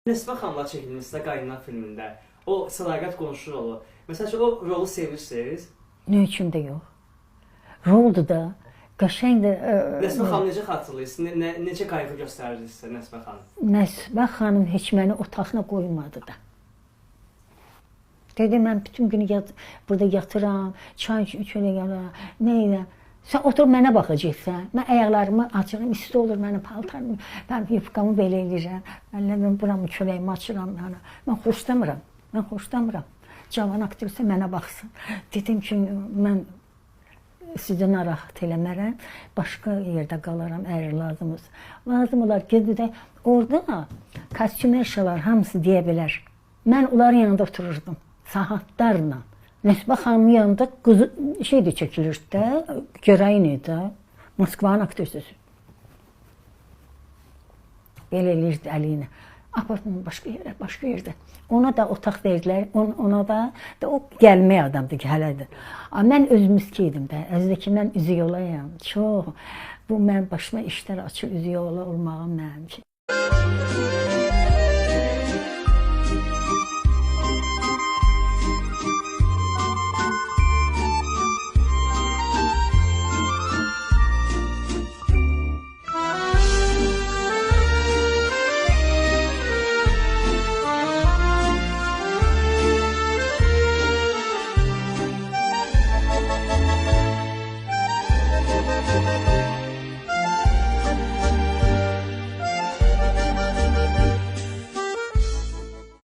Nəsbə xanımla çəkilmişsə Qaynar filmində o sədaqət qonşu rolu. Məsələn, o rolu sevirsiniz? Nə üçün də yox. Roldu da, qəşəngdir. Nəsbə xanım necə xatırlayırsınız? Necə qayğı göstərirdi sizə Nəsbə xanım? Nəsbə xanım heç məni otağına qoymadı da. Dedi, mən bütün günü burada yatıram, çay çölə gələrəm, nə edirəm. Sən otur mənə baxacaqsan, mən ayaqlarımı açıram, isti olur mənim paltarımı, mən yufqamı belə edirəm, mən buramı çöləyimi açıram, mən xoşlamıram. Cavan aktrisa mənə baxsın. Dedim ki, mən sizi narahat eləmərəm, başqa yerdə qalaram, əgər lazımız. Lazım olar, gedək, orada kostyumerşalar hamısı deyə bilər. Mən onların yanında otururdum, saatlarla. Nəsbə xanımın yanında qızı şey də çəkilir də, görəyin idi, Moskvanın aktrisası. Belə eləyirdi əliyinə. Apartman başqa yerdə. Ona da otaq verdilər, ona da o gəlmək adamdır ki, hələdir. Mən özümüzki idim də, əzdəki mən üzü yolayam, çox. Bu, mən başıma işlər açır, üzü yola olmağım mənim ki.